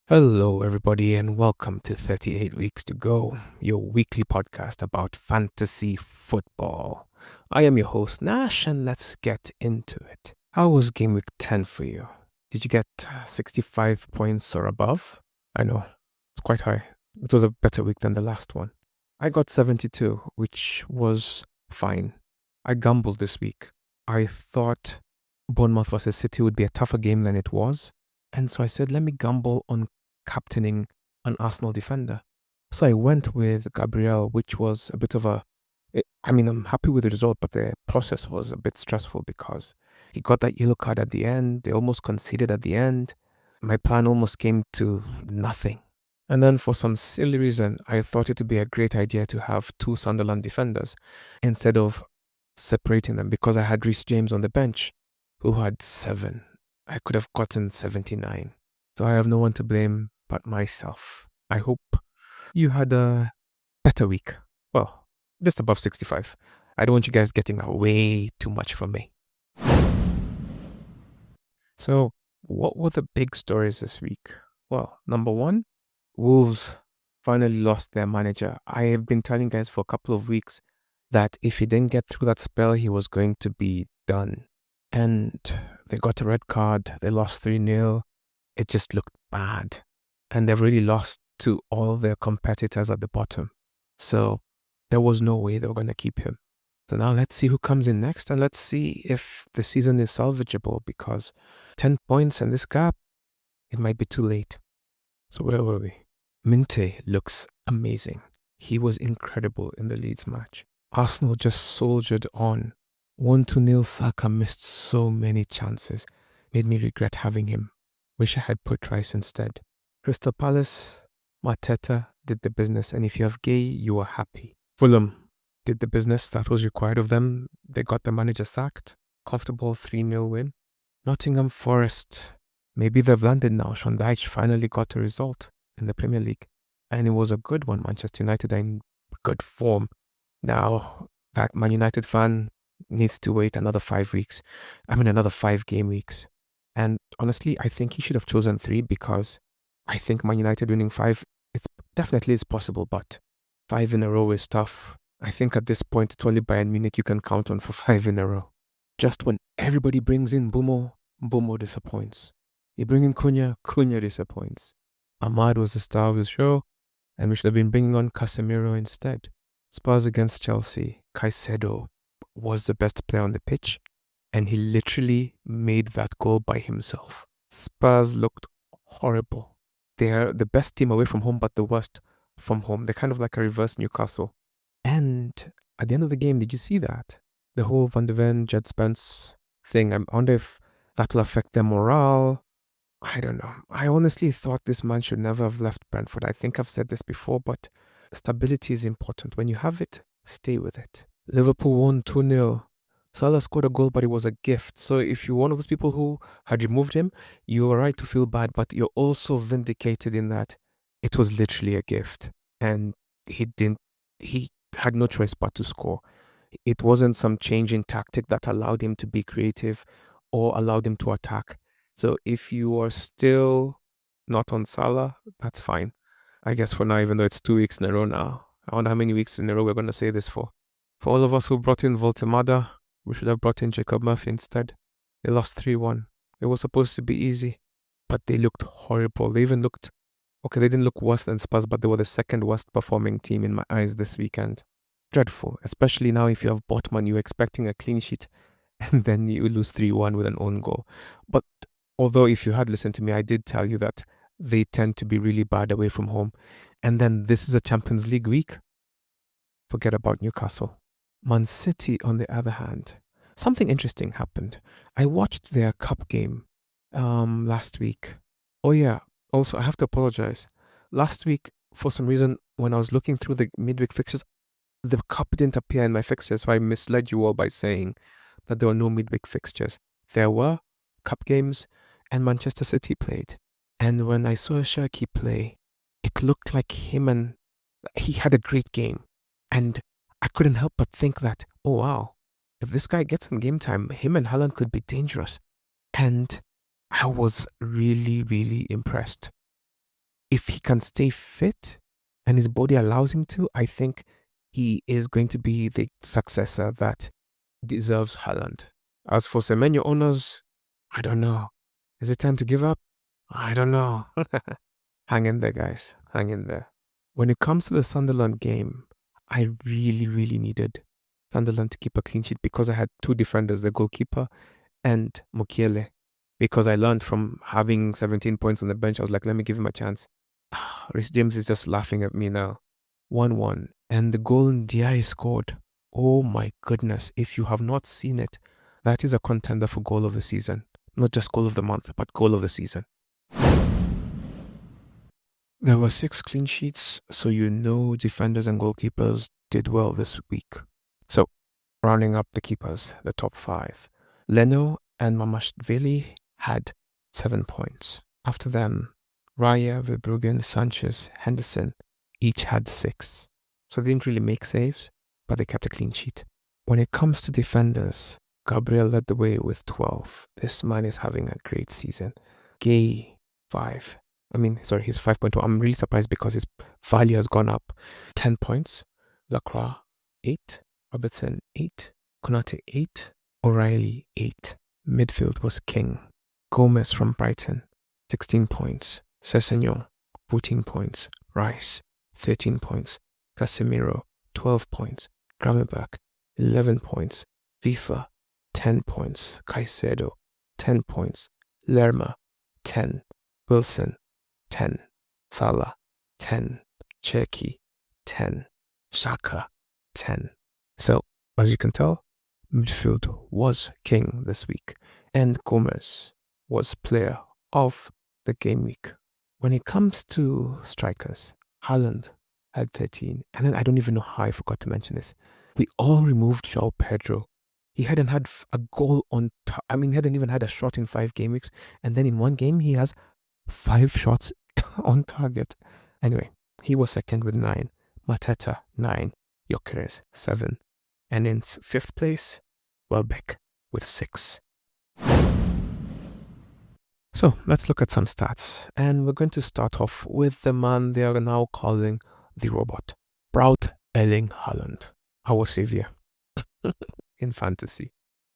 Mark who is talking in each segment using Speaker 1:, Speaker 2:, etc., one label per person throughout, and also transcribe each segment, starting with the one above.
Speaker 1: Hello, everybody, and welcome to 38 Weeks to Go, your weekly podcast about fantasy football. I am your host, Nash, and let's get into it. How was Gameweek 10 for you? Did you get 65 points or above? I know, it's quite high. It was a better week than the last one. I got 72, which was fine. I gambled this week. I thought Bournemouth versus City would be a tougher game than it was. And so I said, let me gamble on captaining an Arsenal defender. So I went with Gabriel, which was a bit of I'm happy with the result, but the process was a bit stressful because he got that yellow card at the end. They almost conceded at the end. My plan almost came to nothing. And then for some silly reason, I thought it would be a great idea to have two Sunderland defenders instead of separating them because I had Reece James on the bench who had 7. I could have gotten 79. So I have no one to blame but myself. I hope you had a better week. Well, just above 65. I don't want you guys getting way too much from me. So, what were the big stories this week? Well, number one, Wolves finally lost their manager. I have been telling you guys for a couple of weeks that if he didn't get through that spell, he was going to be done. And they got a red card. They lost 3-0. It just looked bad. And they've really lost to all their competitors at the bottom. So there was no way they were going to keep him. So now let's see who comes in next, and let's see if the season is salvageable, because 10 points and this gap, it might be too late. So where were we? Minte looks amazing. He was incredible in the Leeds match. Arsenal just soldiered on. 1-0 Saka missed so many chances. Made me regret having him. Wish I had put Rice instead. Crystal Palace, Mateta did the business, and if you have Gay, you are happy. Fulham did the business that was required of them. They got the manager sacked. Comfortable 3-0 win. Nottingham Forest, maybe they've landed now. Sean Dyche finally got a result in the Premier League, and it was a good one. Manchester United are in good form. Now, that Man United fan needs to wait another 5 weeks. Another 5 game weeks. And honestly, I think he should have chosen 3 because I think Man United winning 5, it definitely is possible, but 5 in a row is tough. I think at this point, it's only Bayern Munich you can count on for 5 in a row. Just when everybody brings in Mbeumo, Mbeumo disappoints. You bring in Cunha, Cunha disappoints. Ahmad was the star of the show, and we should have been bringing on Casemiro instead. Spurs against Chelsea, Caicedo was the best player on the pitch, and he literally made that goal by himself. Spurs looked horrible. They're the best team away from home, but the worst from home. They're kind of like a reverse Newcastle. And at the end of the game, did you see that? The whole Van de Ven, Jed Spence thing. I wonder if that will affect their morale. I don't know. I honestly thought this man should never have left Brentford. I think I've said this before, but stability is important. When you have it, stay with it. Liverpool won 2-0. Salah scored a goal, but it was a gift. So if you're one of those people who had removed him, you are right to feel bad, but you're also vindicated in that it was literally a gift. And he had no choice but to score. It wasn't some change in tactic that allowed him to be creative or allowed him to attack. So if you are still not on Salah, that's fine. I guess for now, even though it's 2 weeks in a row now. I wonder how many weeks in a row we're going to say this for. For all of us who brought in Voltemada, we should have brought in Jacob Murphy instead. They lost 3-1. It was supposed to be easy, but they looked horrible. They even looked, okay, they didn't look worse than Spurs, but they were the second worst performing team in my eyes this weekend. Dreadful, especially now if you have Botman, you're expecting a clean sheet, and then you lose 3-1 with an own goal. But although if you had listened to me, I did tell you that they tend to be really bad away from home. And then this is a Champions League week. Forget about Newcastle. Man City, on the other hand, something interesting happened. I watched their cup game last week. Oh yeah, also I have to apologize. Last week, for some reason, when I was looking through the midweek fixtures, the cup didn't appear in my fixtures, so I misled you all by saying that there were no midweek fixtures. There were cup games, and Manchester City played. And when I saw Shaki play, it looked like he had a great game. And I couldn't help but think that, oh wow, if this guy gets some game time, him and Haaland could be dangerous. And I was really, really impressed. if he can stay fit and his body allows him to, I think he is going to be the successor that deserves Haaland. As for Semenyo owners, I don't know. Is it time to give up? I don't know. Hang in there, guys. Hang in there. When it comes to the Sunderland game, I really, really needed Sunderland to keep a clean sheet because I had two defenders, the goalkeeper and Mukiele. Because I learned from having 17 points on the bench, I was like, let me give him a chance. Rhys James is just laughing at me now. 1-1. And the goal Ndiaye scored. Oh my goodness. If you have not seen it, that is a contender for goal of the season. Not just goal of the month, but goal of the season. There were 6 clean sheets, so you know defenders and goalkeepers did well this week. So, rounding up the keepers, the top 5. Leno and Mamashvili had 7 points. After them, Raya, Verbruggen, Sanchez, Henderson each had 6. So they didn't really make saves, but they kept a clean sheet. When it comes to defenders, Gabriel led the way with 12. This man is having a great season. Gay, 5. He's 5.2. I'm really surprised because his value has gone up. 10 points. Lacroix, 8. Robertson, 8. Konate, 8. O'Reilly, 8. Midfield was King. Gomez from Brighton, 16 points. Semenyo, 14 points. Rice, 13 points. Casemiro, 12 points. Gravenberch, 11 points. FIFA, 10 points. Caicedo, 10 points. Lerma, 10. Wilson, 10. Salah, 10. Cherki, 10. Saka, 10. So, as you can tell, midfield was king this week, and Gomez was player of the game week. When it comes to strikers, Haaland had 13, and then I don't even know how I forgot to mention this. We all removed Joao Pedro. He hadn't had a goal he hadn't even had a shot in 5 game weeks, and then in one game he has 5 shots on target. Anyway, he was second with 9. Mateta, 9. Gyokeres, 7. And in 5th place, Welbeck with 6. So let's look at some stats. And we're going to start off with the man they are now calling the robot. Braut Erling Haaland, our savior in fantasy.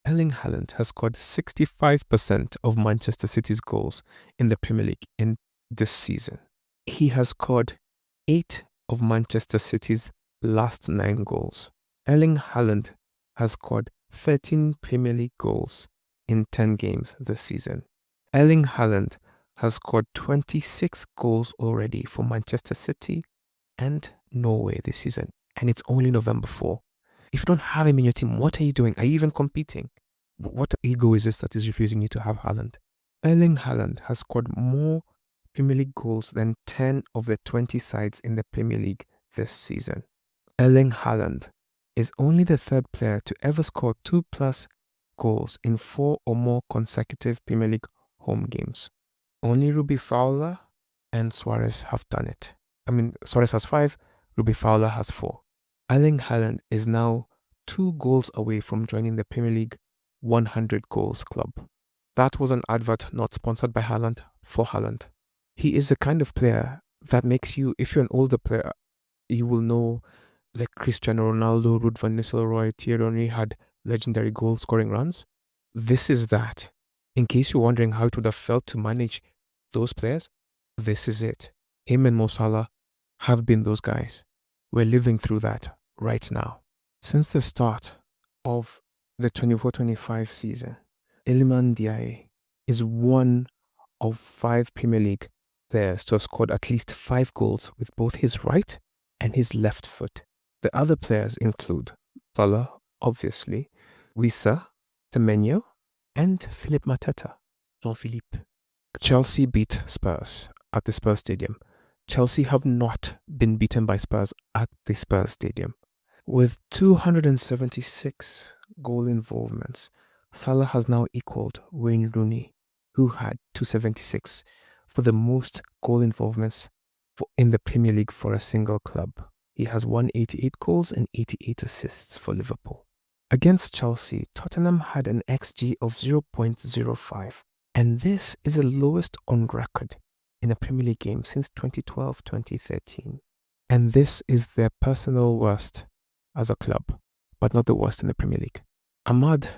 Speaker 1: Erling Haaland has scored 65% of Manchester City's goals in the Premier League in this season. He has scored 8 of Manchester City's last 9 goals. Erling Haaland has scored 13 Premier League goals in 10 games this season. Erling Haaland has scored 26 goals already for Manchester City and Norway this season, and it's only November 4. If you don't have him in your team, what are you doing? Are you even competing? What ego is this that is refusing you to have Haaland? Erling Haaland has scored more Premier League goals than 10 of the 20 sides in the Premier League this season. Erling Haaland is only the 3rd player to ever score 2+ goals in 4 or more consecutive Premier League home games. Only Ruby Fowler and Suarez have done it. Suarez has 5, Ruby Fowler has 4. Erling Haaland is now 2 goals away from joining the Premier League 100 goals club. That was an advert not sponsored by Haaland for Haaland. He is the kind of player that makes you, if you're an older player, you will know like Cristiano Ronaldo, Ruud van Nistelrooy, Thierry Henry had legendary goal scoring runs. This is that. In case you're wondering how it would have felt to manage those players, this is it. Him and Mo Salah have been those guys. We're living through that right now. Since the start of the 24-25 season, Iliman Ndiaye is one of 5 Premier League players to have scored at least 5 goals with both his right and his left foot. The other players include Salah, obviously, Wissa, Semenyo, and Philippe Mateta. Jean-Philippe. Chelsea beat Spurs at the Spurs Stadium. Chelsea have not been beaten by Spurs at the Spurs Stadium. With 276 goal involvements, Salah has now equaled Wayne Rooney, who had 276 for the most goal involvements in the Premier League for a single club. He has 188 goals and 88 assists for Liverpool. Against Chelsea, Tottenham had an XG of 0.05, and this is the lowest on record. in a Premier League game since 2012-2013. And this is their personal worst as a club, but not the worst in the Premier League. Ahmad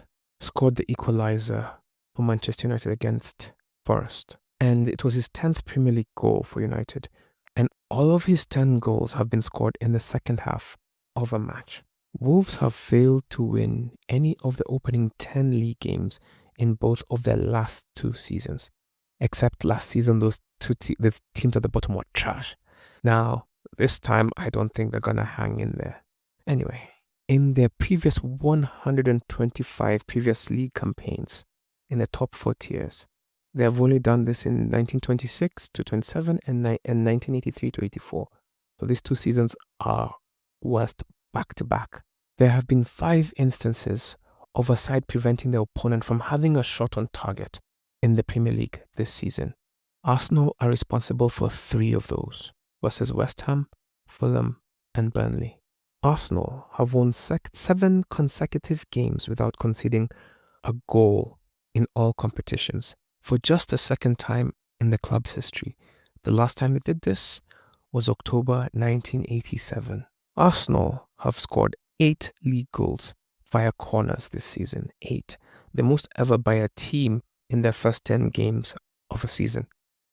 Speaker 1: scored the equaliser for Manchester United against Forest, and it was his 10th Premier League goal for United. And all of his 10 goals have been scored in the second half of a match. Wolves have failed to win any of the opening 10 league games in both of their last 2 seasons. Except last season, those the teams at the bottom were trash. Now, this time, I don't think they're going to hang in there. Anyway, in their previous 125 previous league campaigns in the top 4 tiers, they have only done this in 1926-27 and 1983-84. So these 2 seasons are worst back to back. There have been 5 instances of a side preventing their opponent from having a shot on target in the Premier League this season. Arsenal are responsible for 3 of those, versus West Ham, Fulham, and Burnley. Arsenal have won 7 consecutive games without conceding a goal in all competitions for just the second time in the club's history. The last time they did this was October 1987. Arsenal have scored 8 league goals via corners this season. 8. The most ever by a team in their first 10 games of a season.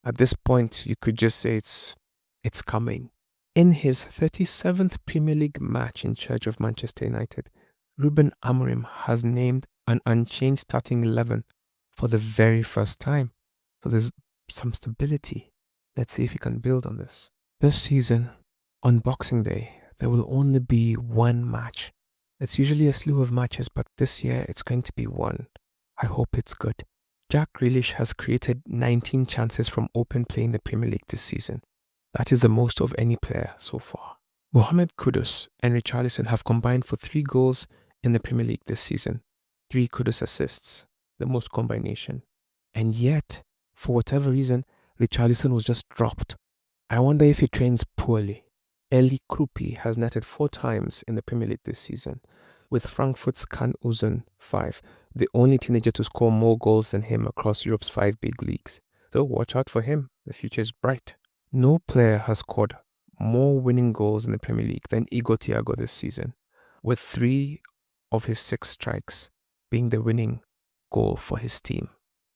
Speaker 1: At this point, you could just say it's coming. In his 37th Premier League match in charge of Manchester United, Ruben Amorim has named an unchanged starting 11 for the very first time. So there's some stability. Let's see if he can build on this. This season, on Boxing Day, there will only be 1 match. It's usually a slew of matches, but this year it's going to be 1. I hope it's good. Jack Grealish has created 19 chances from open play in the Premier League this season. That is the most of any player so far. Mohamed Kudus and Richarlison have combined for 3 goals in the Premier League this season. 3 Kudus assists, the most combination. And yet, for whatever reason, Richarlison was just dropped. I wonder if he trains poorly. Eli Krupi has netted 4 times in the Premier League this season, with Frankfurt's Can Uzun 5, the only teenager to score more goals than him across Europe's 5 big leagues. So watch out for him. The future is bright. No player has scored more winning goals in the Premier League than Igor Thiago this season, with 3 of his 6 strikes being the winning goal for his team.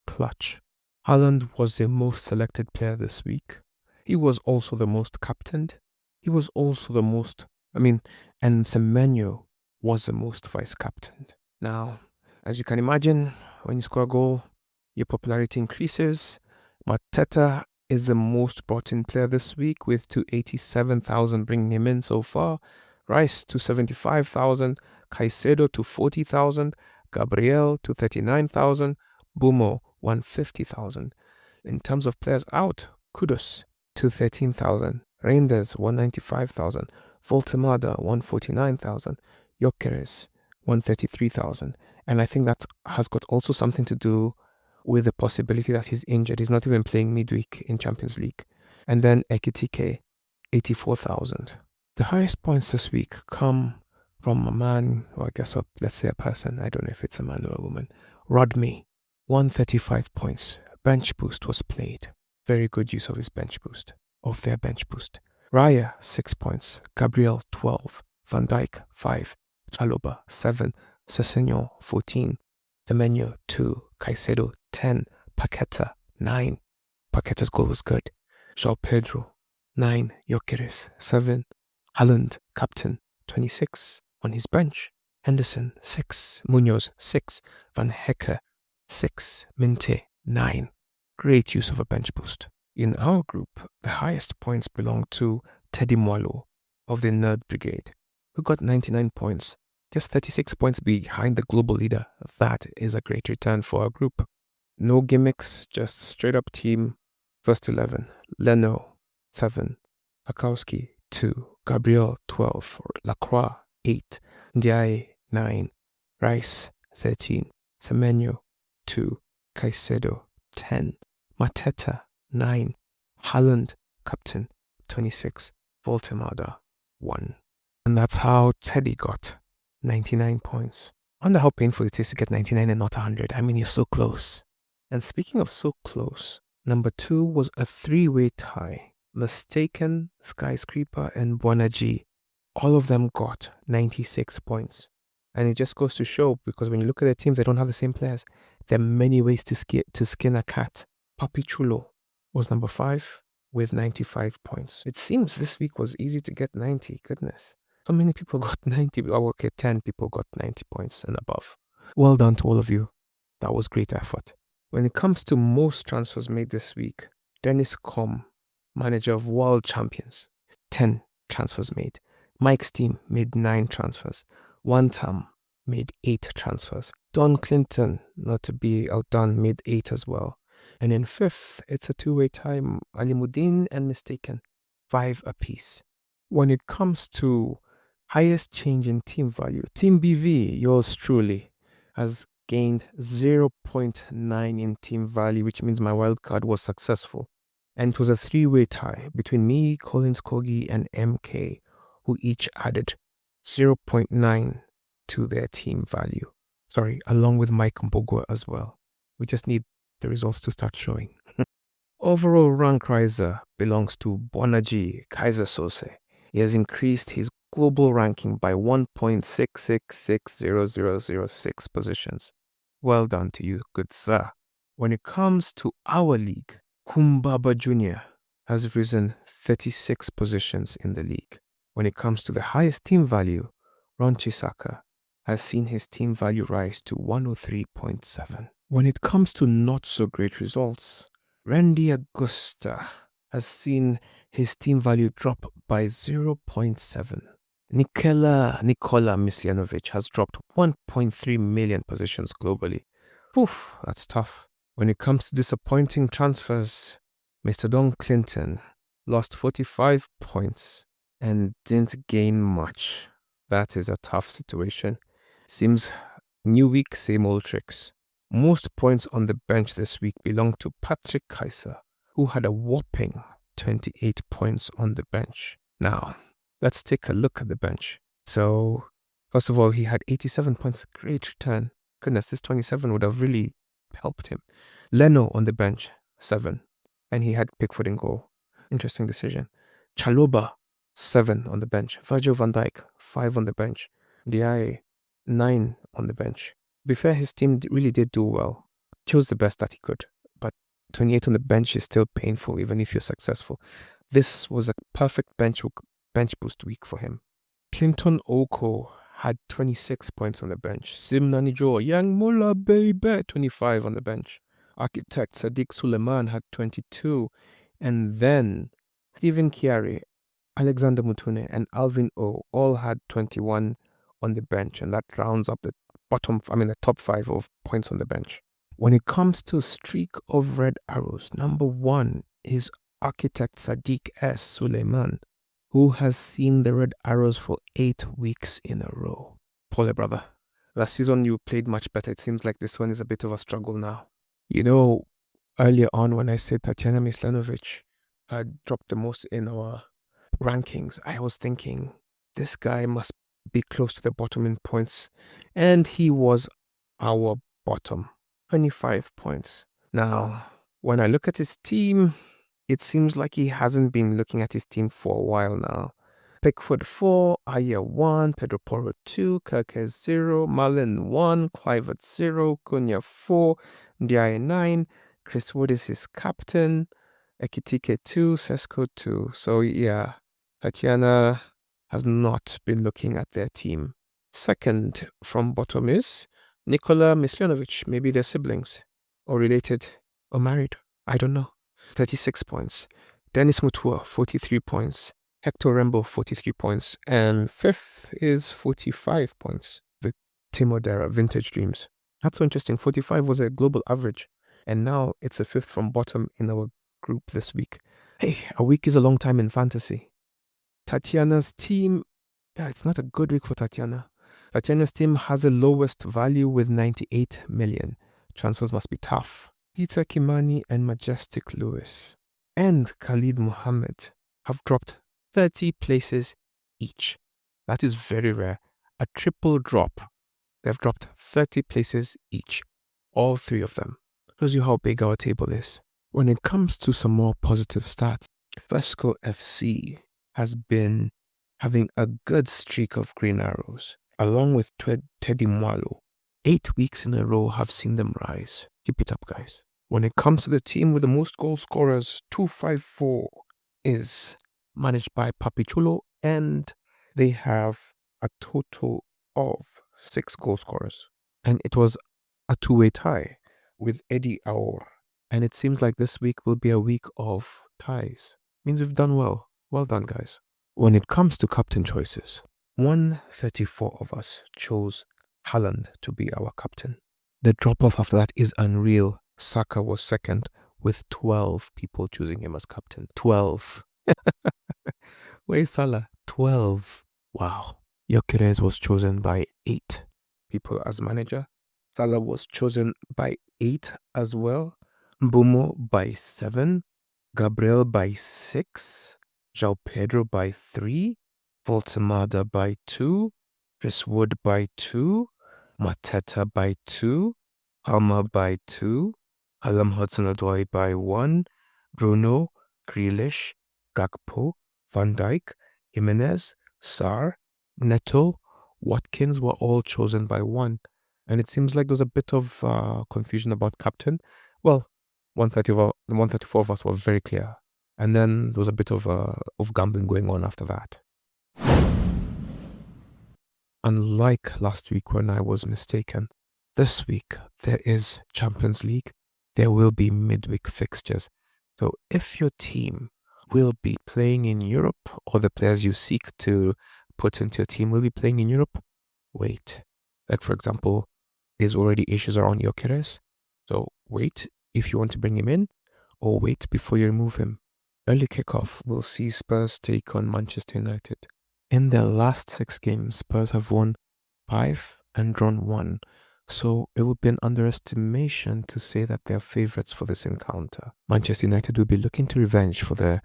Speaker 1: Clutch. Haaland was the most selected player this week. He was also the most captained. He was also the most, and Semenyo was the most vice-captained. Now, as you can imagine, when you score a goal, your popularity increases. Mateta is the most brought-in player this week with 287,000 bringing him in so far. Rice to 75,000, Caicedo to 40,000, Gabriel to 39,000, Mbeumo 150,000. In terms of players out, Kudus to 13,000, Reinders 195,000, Voltemada 149,000, Gyokeres 133,000. And I think that has got also something to do with the possibility that he's injured. He's not even playing midweek in Champions League. And then Ekitike, 84,000. The highest points this week come from a man, or I guess let's say a person, I don't know if it's a man or a woman. Rodney, 135 points. Bench boost was played. Very good use of his bench boost, of their bench boost. Raya, 6 points. Gabriel, 12. Van Dijk, 5. Chalobah, 7. Semenyo, 14. Semenyo, 2. Caicedo, 10. Paqueta, 9. Paqueta's goal was good. Joao Pedro, 9. Gyokeres, 7. Haaland, captain, 26 on his bench. Henderson, 6. Munoz, 6. Van Hecke, 6. Minte, 9. Great use of a bench boost. In our group, the highest points belong to Teddy Mwalo of the Nerd Brigade, who got 99 points, just 36 points behind the global leader. That is a great return for our group. No gimmicks, just straight up team. First 11, Leno, 7, Akowski, 2, Gabriel, 12, Lacroix, 8, Ndiaye, 9, Rice, 13, Semenyo, 2, Caicedo, 10, Mateta, 9, Haaland, captain, 26, Voltemada, 1. And that's how Teddy got 99 points. I wonder how painful it is to get 99 and not 100. I mean, you're so close. And speaking of so close, Number 2 was a three-way tie. Mistaken, Skyscraper, and Bonaji. All of them got 96 points. And it just goes to show, because when you look at their teams, they don't have the same players. There are many ways to skin a cat. Papi Chulo was number 5 with 95 points. It seems this week was easy to get 90. Goodness. So many people got 90. Oh, okay, 10 people got 90 points and above. Well done to all of you. That was great effort. When it comes to most transfers made this week, Dennis Com, manager of World Champions, 10 transfers made. Mike's team made 9 transfers. One Tam made 8 transfers. Don Clinton, not to be outdone, made 8 as well. And in 5th, it's a two-way tie, Alimuddin and Mistaken, 5 apiece. When it comes to highest change in team value, Team BV, yours truly, has gained 0.9 in team value, which means my wildcard was successful. And it was a three-way tie between me, Collins Kogi, and MK, who each added 0.9 to their team value. Sorry, along with Mike Mbogwa as well. We just need the results to start showing. Overall rank riser belongs to Bonaji Kaiser Sose. He has increased his global ranking by 1.666006 positions. Well done to you, good sir. When it comes to our league, Kumbaba Jr. has risen 36 positions in the league. When it comes to the highest team value, Ronchi Saka has seen his team value rise to 103.7. When it comes to not so great results, Randy Augusta has seen his team value drop by 0.7. Nikola Mislenovic has dropped 1.3 million positions globally. Oof, that's tough. When it comes to disappointing transfers, Mr. Don Clinton lost 45 points and didn't gain much. That is a tough situation. Seems new week, same old tricks. Most points on the bench this week belong to Patrick Kaiser, who had a whopping 28 points on the bench. Now, let's take a look at the bench. So, first of all, he had 87 points. Great return. Goodness, this 27 would have really helped him. Leno on the bench, 7. And he had Pickford in goal. Interesting decision. Chaloba, 7 on the bench. Virgil van Dijk, 5 on the bench. Diaye, 9 on the bench. To be fair, his team really did do well. Chose the best that he could. But 28 on the bench is still painful, even if you're successful. This was a perfect bench boost week for him. Clinton Oko had 26 points on the bench. Simnanijo, Young Mullah baby, 25 on the bench. Architect Sadiq Suleiman had 22. And then Stephen Chiari, Alexander Mutune, and Alvin O all had 21 on the bench. And that rounds up the top 5 of points on the bench. When it comes to streak of red arrows, number 1 is Architect Sadiq S. Suleiman, who has seen the red arrows for 8 weeks in a row. Pole, brother. Last season you played much better. It seems like this one is a bit of a struggle now. You know, earlier on when I said Tatiana Mislenovic had dropped the most in our rankings, I was thinking this guy must be close to the bottom in points. And he was our bottom. 25 points. Now, when I look at his team, it seems like he hasn't been looking at his team for a while now. Pickford 4, Aya 1, Pedro Porro 2, Gyokeres 0, Marlon 1, Clivert 0, Cunha 4, Ndiaye 9, Chris Wood is his captain, Ekitike 2, Sesko 2. So yeah, Tatiana has not been looking at their team. Second from bottom is Nikola Mislenovic. Maybe they're siblings or related or married. I don't know. 36 points. Dennis Mutua, 43 points. Hector Rembo, 43 points. And 5th is 45 points. The Timodera Vintage Dreams. That's so interesting. 45 was a global average. And now it's a 5th from bottom in our group this week. Hey, a week is a long time in fantasy. Tatiana's team, it's not a good week for Tatiana. Tatiana's team has the lowest value with 98 million. Transfers must be tough. Peter Kimani and Majestic Lewis and Khalid Mohammed have dropped 30 places each. That is very rare. A triple drop. They've dropped 30 places each. All 3 of them. Shows you how big our table is. When it comes to some more positive stats, Fesco FC has been having a good streak of green arrows, along with Teddy Mwalo. 8 weeks in a row have seen them rise. Keep it up, guys. When it comes to the team with the most goal scorers, 254 is managed by Papi Chulo, and they have a total of 6 goal scorers. And it was a two-way tie with Eddie Aor. And it seems like this week will be a week of ties. Means we've done well. Well done, guys. When it comes to captain choices, 134 of us chose Haaland to be our captain. The drop-off after that is unreal. Saka was second with 12 people choosing him as captain. 12. Where's Salah? 12. Wow. Gyokeres was chosen by 8 people as manager. Salah was chosen by 8 as well. Mbeumo by 7. Gabriel by 6. Joao Pedro by 3. Voltemada by 2. Chris Wood by 2. Mateta by 2. Palmer by 2. Callum Hudson-Odoi by 1. Bruno, Grealish, Gakpo, Van Dijk, Jimenez, Sarr, Neto, Watkins were all chosen by 1. And it seems like there's a bit of confusion about captain. Well, 134 of us were very clear. And then there was a bit of gambling going on after that. Unlike last week when I was mistaken, this week there is Champions League. There will be midweek fixtures. So if your team will be playing in Europe, or the players you seek to put into your team will be playing in Europe, wait. Like, for example, there's already issues around Gyokeres. So wait if you want to bring him in, or wait before you remove him. Early kickoff will see Spurs take on Manchester United. In their last 6 games, Spurs have won 5 and drawn 1. So it would be an underestimation to say that they're favourites for this encounter. Manchester United will be looking to revenge for the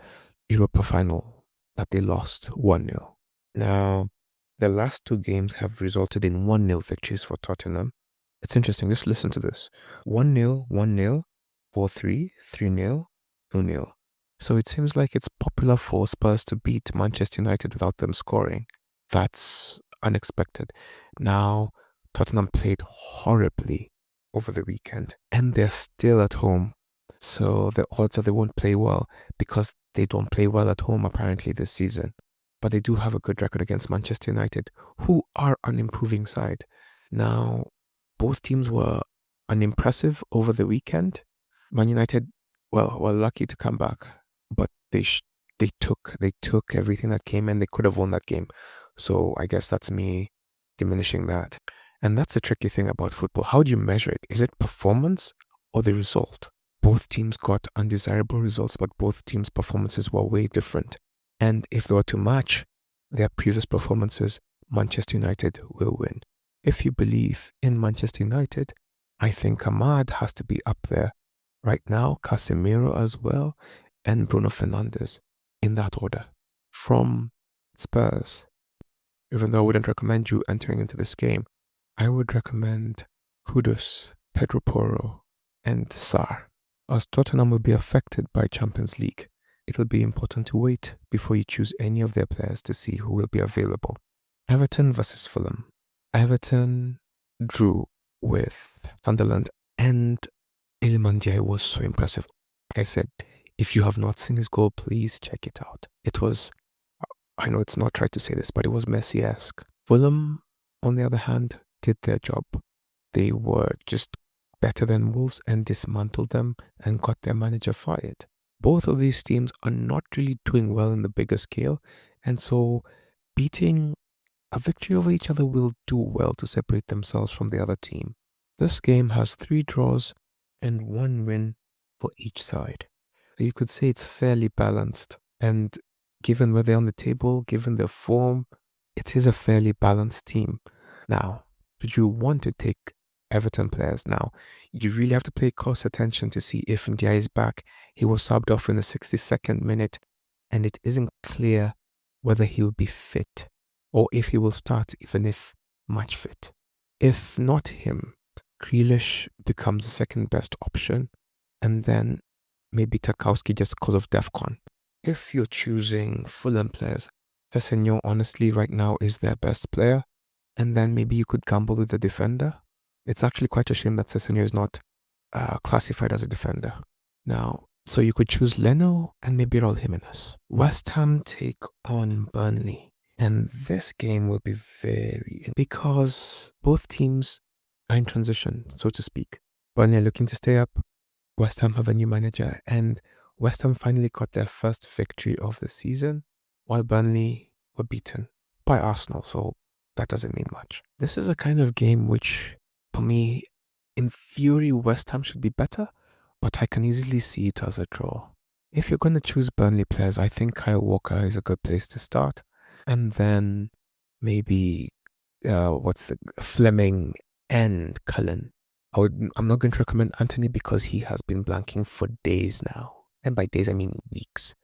Speaker 1: Europa final that they lost 1-0. Now, the last 2 games have resulted in 1-0 victories for Tottenham. It's interesting, just listen to this. 1-0, 1-0, 4-3, 3-0, 2-0. So it seems like it's popular for Spurs to beat Manchester United without them scoring. That's unexpected. Now, Tottenham played horribly over the weekend, and they're still at home. So the odds are they won't play well, because they don't play well at home apparently this season. But they do have a good record against Manchester United, who are an improving side. Now, both teams were unimpressive over the weekend. Man United, well, were lucky to come back, but they took everything that came and they could have won that game. So I guess that's me diminishing that. And that's a tricky thing about football. How do you measure it? Is it performance or the result? Both teams got undesirable results, but both teams' performances were way different. And if they were to match their previous performances, Manchester United will win. If you believe in Manchester United, I think Ahmad has to be up there. Right now, Casemiro as well, and Bruno Fernandes, in that order. From Spurs, even though I wouldn't recommend you entering into this game, I would recommend Kudus, Pedro Porro, and Sarr. As Tottenham will be affected by Champions League, it will be important to wait before you choose any of their players to see who will be available. Everton versus Fulham. Everton drew with Sunderland, and Iliman Ndiaye was so impressive. Like I said, if you have not seen his goal, please check it out. It was, I know it's not right to say this, but it was Messi-esque. Fulham, on the other hand, did their job. They were just better than Wolves and dismantled them and got their manager fired. Both of these teams are not really doing well in the bigger scale, and so beating a victory over each other will do well to separate themselves from the other team. This game has 3 draws and 1 win for each side. So you could say it's fairly balanced, and given where they're on the table, given their form, it is a fairly balanced team. Now, should you want to take Everton players now, you really have to pay close attention to see if Ndiaye is back. He was subbed off in the 62nd minute, and it isn't clear whether he'll be fit or if he will start even if match fit. If not him, Grealish becomes the second best option, and then maybe Tarkowski just because of DEFCON. If you're choosing Fulham players, Semenyo honestly right now is their best player. And then maybe you could gamble with the defender. It's actually quite a shame that Semenyo is not classified as a defender. Now, so you could choose Leno and maybe Raul Jimenez. West Ham take on Burnley. And this game will be because both teams are in transition, so to speak. Burnley are looking to stay up. West Ham have a new manager, and West Ham finally got their first victory of the season, while Burnley were beaten by Arsenal, so that doesn't mean much. This is a kind of game which, for me, in theory, West Ham should be better, but I can easily see it as a draw. If you're going to choose Burnley players, I think Kyle Walker is a good place to start, and then maybe Fleming and Cullen. I'm not going to recommend Anthony because he has been blanking for days now. And by days, I mean weeks.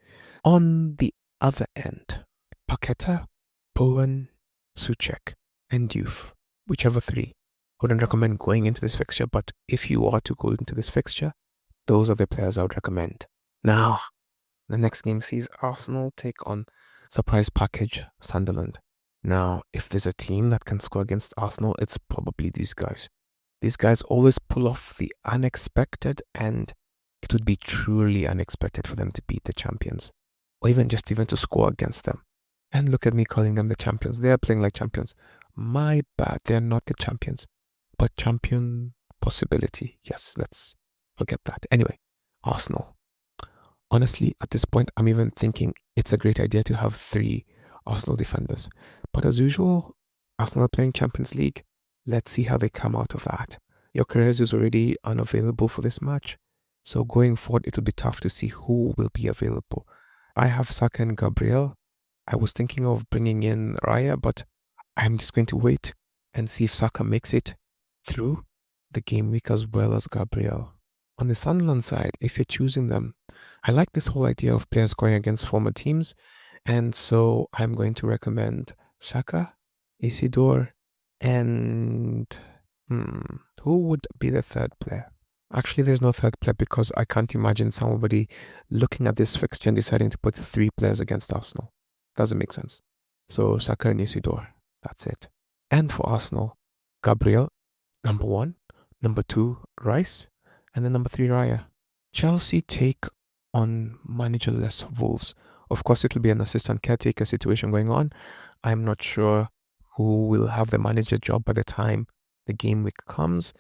Speaker 1: On the other end, Paqueta, Bowen, Souček, and Diouf, whichever three. I wouldn't recommend going into this fixture, but if you are to go into this fixture, those are the players I would recommend. Now, the next game sees Arsenal take on surprise package Sunderland. Now, if there's a team that can score against Arsenal, it's probably these guys. These guys always pull off the unexpected, and it would be truly unexpected for them to beat the champions, or even to score against them. And look at me calling them the champions. They are playing like champions. My bad, they're not the champions, but champion possibility. Yes, let's forget that. Anyway, Arsenal. Honestly, at this point, I'm even thinking it's a great idea to have 3 Arsenal defenders. But as usual, Arsenal are playing Champions League. Let's see how they come out of that. Gyokeres is already unavailable for this match, so going forward, it will be tough to see who will be available. I have Saka and Gabriel. I was thinking of bringing in Raya, but I'm just going to wait and see if Saka makes it through the game week as well as Gabriel. On the Sunderland side, if you're choosing them, I like this whole idea of players scoring against former teams, and so I'm going to recommend Saka, Isidore, and who would be the third player? Actually, there's no third player because I can't imagine somebody looking at this fixture and deciding to put 3 players against Arsenal. Doesn't make sense. So Saka and Isidore, that's it. And for Arsenal, Gabriel, number 1, number 2, Rice, and then number 3, Raya. Chelsea take on managerless Wolves. Of course, it'll be an assistant caretaker situation going on. I'm not sure who will have the manager job by the time the game week comes.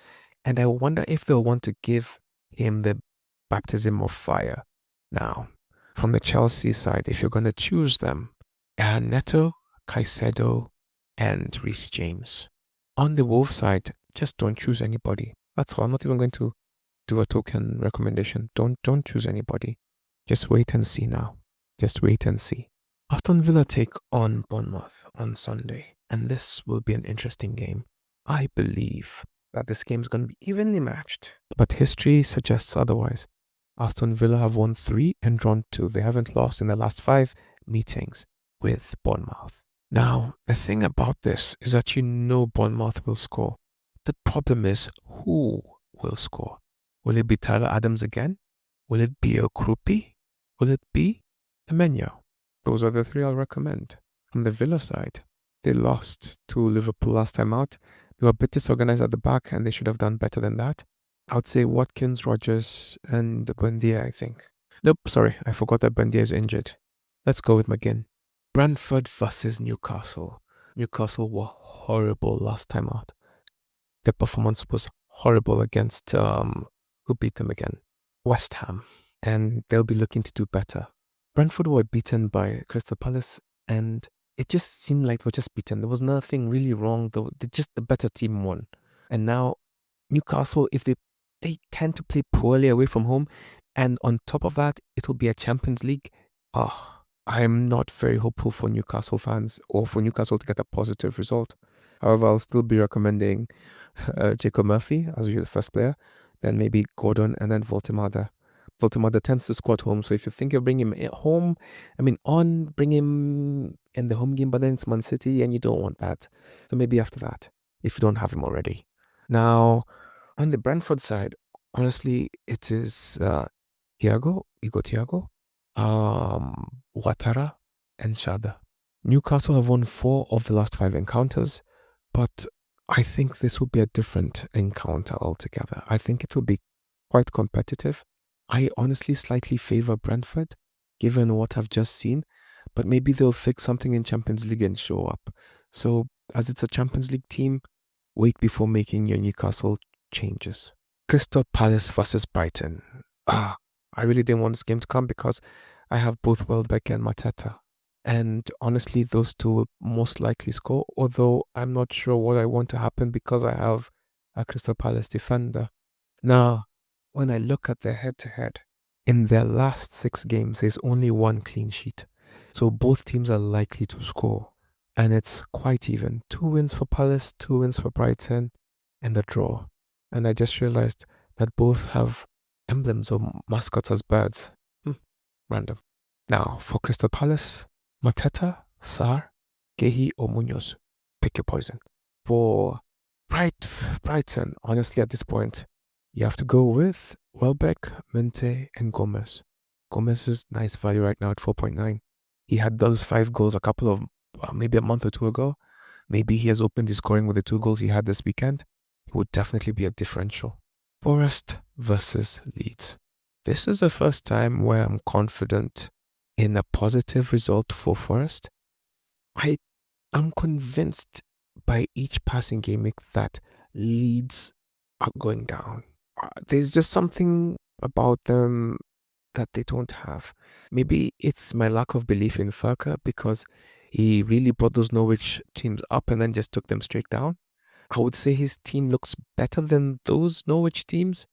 Speaker 1: And I wonder if they'll want to give him the baptism of fire. Now, from the Chelsea side, if you're going to choose them, Neto, Caicedo, and Reece James. On the Wolves side, just don't choose anybody. That's all. I'm not even going to do a token recommendation. Don't choose anybody. Just wait and see now. Just wait and see. Aston Villa take on Bournemouth on Sunday, and this will be an interesting game. I believe that this game is going to be evenly matched, but history suggests otherwise. Aston Villa have won 3 and drawn 2. They haven't lost in the last 5 meetings with Bournemouth. Now, the thing about this is that you know Bournemouth will score. The problem is who will score. Will it be Tyler Adams again? Will it be Okrupi? Will it be Semenyo? Those are the 3 I'll recommend. On the Villa side, they lost to Liverpool last time out. They were a bit disorganized at the back and they should have done better than that. I would say Watkins, Rogers, and Buendia, I think. Nope, sorry, I forgot that Buendia is injured. Let's go with McGinn. Brentford versus Newcastle. Newcastle were horrible last time out. Their performance was horrible against, who beat them again? West Ham. And they'll be looking to do better. Brentford were beaten by Crystal Palace, and it just seemed like they were just beaten. There was nothing really wrong. Just the better team won. And now Newcastle, if they tend to play poorly away from home, and on top of that, it'll be a Champions League. I'm not very hopeful for Newcastle fans or for Newcastle to get a positive result. However, I'll still be recommending Jacob Murphy as your first player, then maybe Gordon, and then Voltemada. Voltemada tends to score at home, so if you think of bringing him at home, bring him in the home game, but then it's Man City and you don't want that. So maybe after that, if you don't have him already. Now, on the Brentford side, honestly, it is Thiago, Ouattara, and Shada. Newcastle have won 4 of the last 5 encounters, but I think this will be a different encounter altogether. I think it will be quite competitive. I honestly slightly favor Brentford, given what I've just seen, but maybe they'll fix something in Champions League and show up. So, as it's a Champions League team, wait before making your Newcastle changes. Crystal Palace versus Brighton. I really didn't want this game to come because I have both Welbeck and Mateta. And honestly, those two will most likely score, although I'm not sure what I want to happen because I have a Crystal Palace defender. Now, when I look at their head-to-head, in their last 6 games, there's only 1 clean sheet. So both teams are likely to score. And it's quite even. 2 wins for Palace, 2 wins for Brighton, and a draw. And I just realized that both have emblems or mascots as birds. Random. Now, for Crystal Palace, Mateta, Sarr, Gehi, or Munoz. Pick your poison. For Brighton, honestly, at this point, you have to go with Welbeck, Mente, and Gomez. Gomez is nice value right now at 4.9. He had those 5 goals a couple of, maybe a month or 2 ago. Maybe he has opened his scoring with the 2 goals he had this weekend. He would definitely be a differential. Forest versus Leeds. This is the first time where I'm confident in a positive result for Forest. I'm convinced by each passing game week that Leeds are going down. There's just something about them that they don't have. Maybe it's my lack of belief in Furka because he really brought those Norwich teams up and then just took them straight down. I would say his team looks better than those Norwich teams,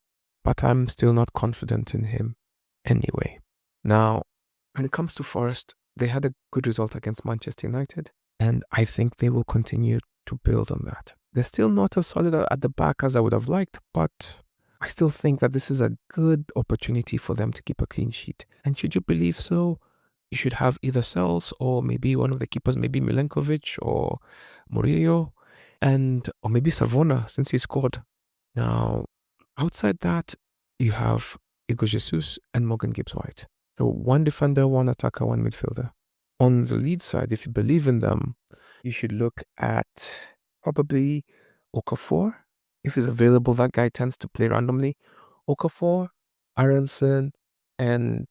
Speaker 1: but I'm still not confident in him anyway. Now, when it comes to Forest, they had a good result against Manchester United, and I think they will continue to build on that. They're still not as solid at the back as I would have liked, but I still think that this is a good opportunity for them to keep a clean sheet. And should you believe so, you should have either Sels or maybe one of the keepers, maybe Milenkovic or Murillo, or maybe Savona since he scored. Now, outside that, you have Igor Jesus and Morgan Gibbs-White. So 1 defender, 1 attacker, 1 midfielder. On the lead side, if you believe in them, you should look at probably Okafor. If he's available, that guy tends to play randomly. Okafor, Aronson, and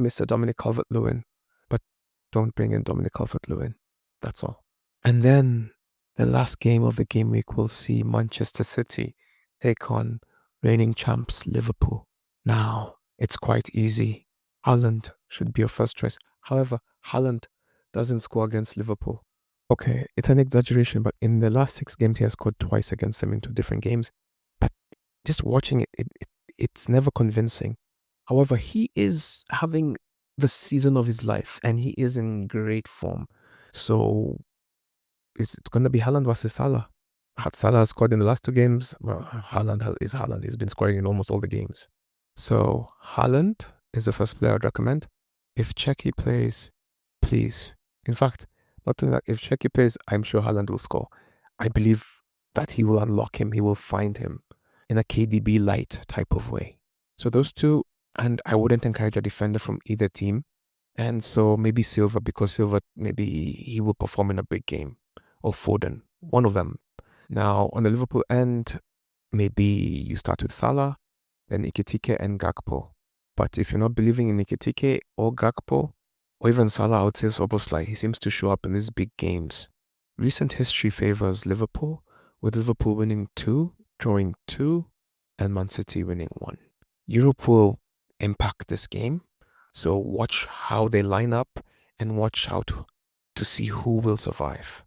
Speaker 1: Mr. Dominic Calvert-Lewin. But don't bring in Dominic Calvert-Lewin. That's all. And then the last game of the game week will see Manchester City take on reigning champs Liverpool. Now, it's quite easy. Haaland should be your first choice. However, Haaland doesn't score against Liverpool. Okay, it's an exaggeration, but in the last 6 games, he has scored twice against them in 2 different games. But just watching it's never convincing. However, he is having the season of his life, and he is in great form. So, it's going to be Haaland versus Salah. Salah has scored in the last 2 games. Well, Haaland is Haaland. He's been scoring in almost all the games. So, Haaland is the first player I'd recommend. If Czechie plays, please. In fact, not only that, if Czechie plays, I'm sure Haaland will score. I believe that he will unlock him. He will find him in a KDB light type of way. So those 2, and I wouldn't encourage a defender from either team. And so maybe Silva, because Silva, maybe he will perform in a big game. Or Foden, one of them. Now, on the Liverpool end, maybe you start with Salah, then Ekitike and Gakpo. But if you're not believing in Ekitike or Gakpo, or even Salah, I would say Szoboszlai. He seems to show up in these big games. Recent history favors Liverpool, with Liverpool winning 2, drawing 2, and Man City winning 1. Europe will impact this game, so watch how they line up and watch how to see who will survive.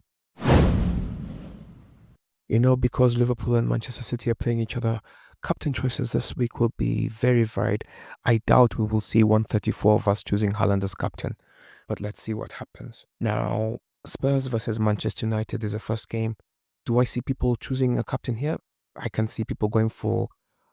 Speaker 1: Because Liverpool and Manchester City are playing each other, captain choices this week will be very varied. I doubt we will see 134 of us choosing Haaland as captain, but let's see what happens. Now, Spurs versus Manchester United is the first game. Do I see people choosing a captain here? I can see people going for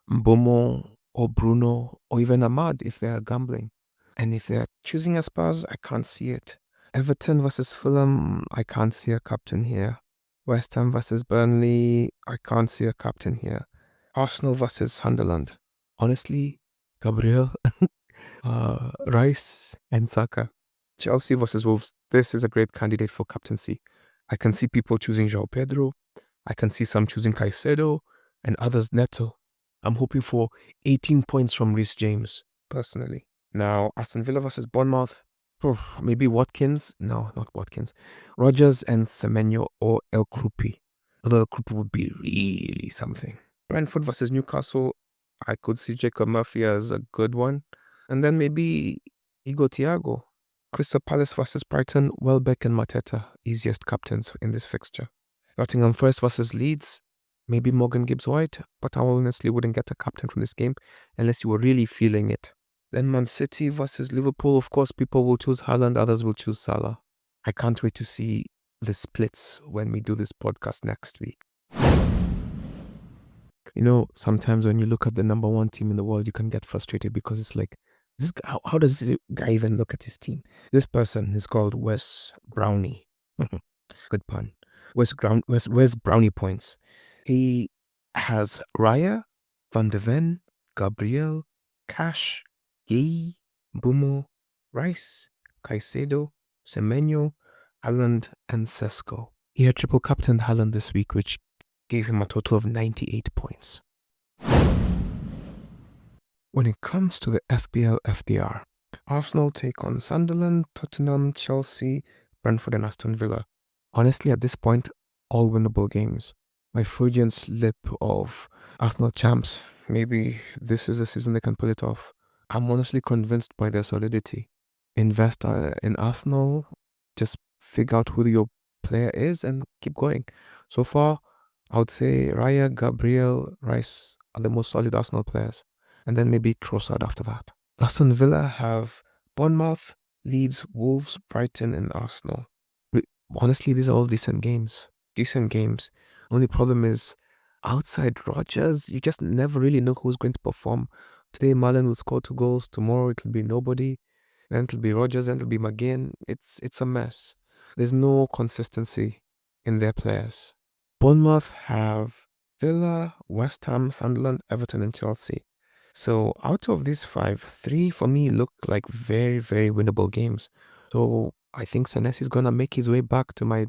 Speaker 1: Mbeumo or Bruno or even Ahmad if they're gambling. And if they're choosing a Spurs, I can't see it. Everton versus Fulham, I can't see a captain here. West Ham versus Burnley, I can't see a captain here. Arsenal versus Sunderland. Honestly, Gabriel, Rice and Saka. Chelsea versus Wolves. This is a great candidate for captaincy. I can see people choosing Joao Pedro. I can see some choosing Caicedo and others Neto. I'm hoping for 18 points from Reece James, personally. Now, Aston Villa versus Bournemouth. Maybe Watkins. No, not Watkins. Rodgers and Semenyo or El Krupi. Although El Krupi would be really something. Brentford versus Newcastle. I could see Jacob Murphy as a good one. And then maybe Igor Thiago. Crystal Palace versus Brighton. Welbeck and Mateta. Easiest captains in this fixture. Nottingham Forest versus Leeds. Maybe Morgan Gibbs-White. But I honestly wouldn't get a captain from this game unless you were really feeling it. Then Man City versus Liverpool. Of course, people will choose Haaland, others will choose Salah. I can't wait to see the splits when we do this podcast next week. You know, sometimes when you look at the number one team in the world, you can get frustrated because it's like, this guy, how does this guy even look at his team? This person is called Wes Brownie. Good pun. Wes Brownie points. He has Raya, Van de Ven, Gabriel, Cash, Gay, Mbeumo, Rice, Caicedo, Semenyo, Haaland, and Sesko. He had triple captained Haaland this week, which gave him a total of 98 points. When it comes to the FPL FDR, Arsenal take on Sunderland, Tottenham, Chelsea, Brentford, and Aston Villa. Honestly, at this point, all winnable games. My Freudian slip of Arsenal champs. Maybe this is the season they can pull it off. I'm honestly convinced by their solidity. Invest in Arsenal, just figure out who your player is and keep going. So far, I would say Raya, Gabriel, Rice are the most solid Arsenal players. And then maybe Trossard after that. Aston Villa have Bournemouth, Leeds, Wolves, Brighton, and Arsenal. Honestly, these are all decent games. Only problem is, outside Rodgers, you just never really know who's going to perform. Today, Marlon will score 2 goals. Tomorrow, it'll be nobody. Then it'll be Rodgers, then it'll be McGinn. It's a mess. There's no consistency in their players. Bournemouth have Villa, West Ham, Sunderland, Everton, and Chelsea. So out of these 5, 3 for me look like very, very winnable games. So I think Senesi is going to make his way back to my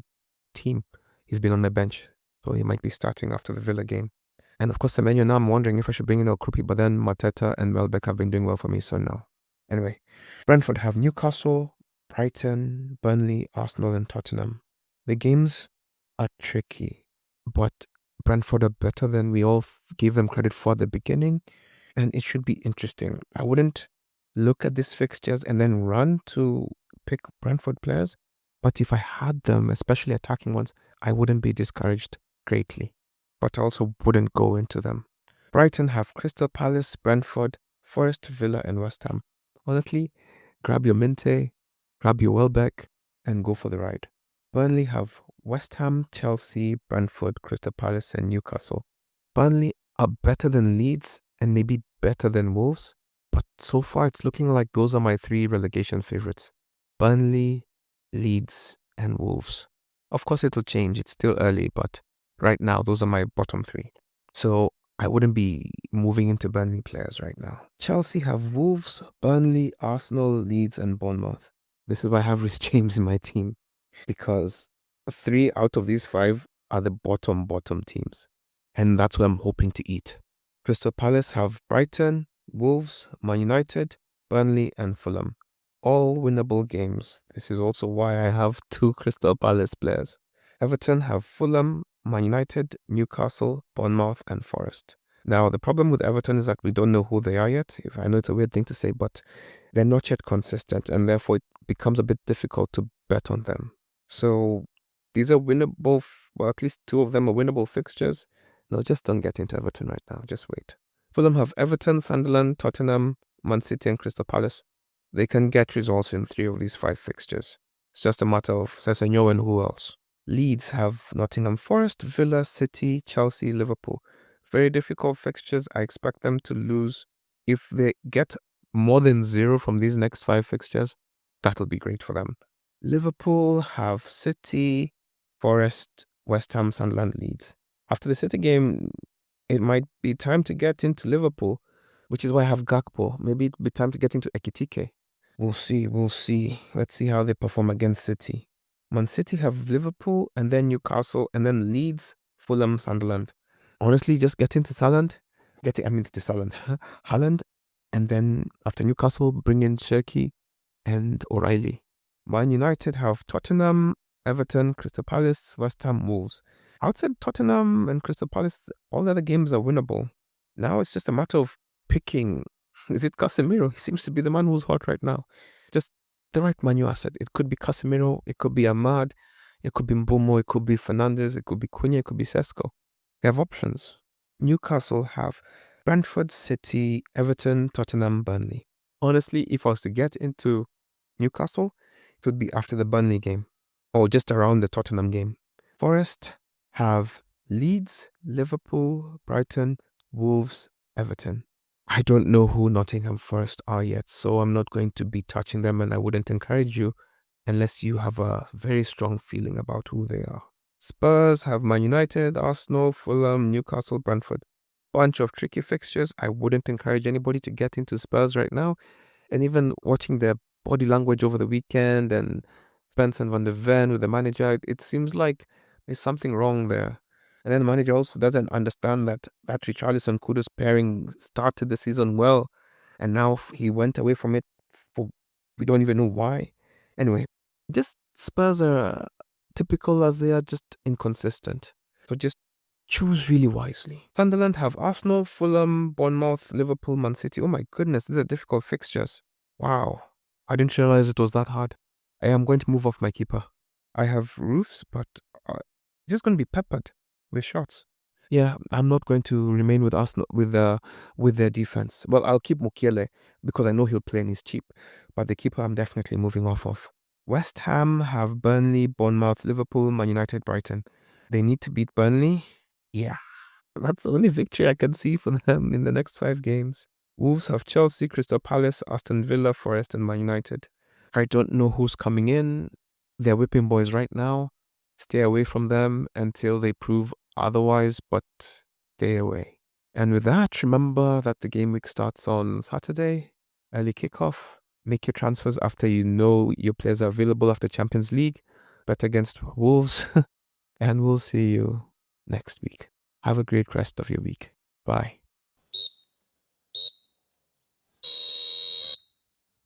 Speaker 1: team. He's been on my bench, so he might be starting after the Villa game. And of course, Semenyo, now I'm wondering if I should bring in El Krupi, but then Mateta and Welbeck have been doing well for me, so no. Anyway, Brentford have Newcastle, Brighton, Burnley, Arsenal, and Tottenham. The games are tricky, but Brentford are better than we all gave them credit for at the beginning, and it should be interesting. I wouldn't look at these fixtures and then run to pick Brentford players, but if I had them, especially attacking ones, I wouldn't be discouraged greatly, but I also wouldn't go into them. Brighton have Crystal Palace, Brentford, Forest, Villa, and West Ham. Honestly, grab your Minte, grab your Welbeck, and go for the ride. Burnley have West Ham, Chelsea, Brentford, Crystal Palace, and Newcastle. Burnley are better than Leeds and maybe better than Wolves, but so far it's looking like those are my 3 relegation favorites. Burnley, Leeds, and Wolves. Of course it will change, it's still early, but right now those are my bottom 3. So I wouldn't be moving into Burnley players right now. Chelsea have Wolves, Burnley, Arsenal, Leeds, and Bournemouth. This is why I have Reece James in my team, because 3 out of these 5 are the bottom teams, and that's where I'm hoping to eat. Crystal Palace have Brighton, Wolves, Man United, Burnley, and Fulham. All winnable games. This is also why I have 2 Crystal Palace players. Everton have Fulham, Man United, Newcastle, Bournemouth, and Forest. Now, the problem with Everton is that we don't know who they are yet. I know it's a weird thing to say, but they're not yet consistent, and therefore it becomes a bit difficult to bet on them. So these are winnable, well, at least 2 of them are winnable fixtures. No, just don't get into Everton right now. Just wait. Fulham have Everton, Sunderland, Tottenham, Man City, and Crystal Palace. They can get results in 3 of these 5 fixtures. It's just a matter of Semenyo and who else. Leeds have Nottingham Forest, Villa, City, Chelsea, Liverpool. Very difficult fixtures. I expect them to lose. If they get more than 0 from these next 5 fixtures, that'll be great for them. Liverpool have City, Forest, West Ham, Sunderland, Leeds. After the City game, it might be time to get into Liverpool. which is why I have Gakpo. Maybe it'll be time to get into Ekitike. We'll see. We'll see. Let's see how they perform against City. Man City have Liverpool and then Newcastle and then Leeds, Fulham, Sunderland. Honestly, just get into Haaland. Haaland. And then after Newcastle, bring in Cherki and O'Reilly. Man United have Tottenham, Everton, Crystal Palace, West Ham, Wolves. Outside Tottenham and Crystal Palace, all the other games are winnable. Now it's just a matter of picking. Is it Casemiro? He seems to be the man who's hot right now. Just the right Manu asset. It could be Casemiro, it could be Ahmad, it could be Mbeumo, it could be Fernandes, it could be Cunha, it could be Sesko. They have options. Newcastle have Brentford, City, Everton, Tottenham, Burnley. Honestly, if I was to get into Newcastle, it would be after the Burnley game or just around the Tottenham game. Forest have Leeds, Liverpool, Brighton, Wolves, Everton. I don't know who Nottingham Forest are yet, so I'm not going to be touching them, and I wouldn't encourage you unless you have a very strong feeling about who they are. Spurs have Man United, Arsenal, Fulham, Newcastle, Brentford. Bunch of tricky fixtures. I wouldn't encourage anybody to get into Spurs right now. And even watching their body language over the weekend and Spence and Van de Ven with the manager, it seems like there's something wrong there. And then the manager also doesn't understand that Richarlison Kudus pairing started the season well, and now he went away from it for we don't even know why. Anyway, just Spurs are typical as they are just inconsistent. So just choose really wisely. Sunderland have Arsenal, Fulham, Bournemouth, Liverpool, Man City. Oh my goodness, these are difficult fixtures. Wow, I didn't realize it was that hard. I am going to move off my keeper. I have Roofs, but it's just going to be peppered with shots. Yeah, I'm not going to remain with Arsenal with their defense. Well, I'll keep Mukiele because I know he'll play and he's cheap. But the keeper I'm definitely moving off of. West Ham have Burnley, Bournemouth, Liverpool, Man United, Brighton. They need to beat Burnley. Yeah, that's the only victory I can see for them in the next 5 games. Wolves have Chelsea, Crystal Palace, Aston Villa, Forest, and Man United. I don't know who's coming in. They're whipping boys right now. Stay away from them until they prove otherwise, but stay away. And with that, remember that the game week starts on Saturday, early kickoff. Make your transfers after you know your players are available after Champions League. Bet against Wolves. And we'll see you next week. Have a great rest of your week. Bye.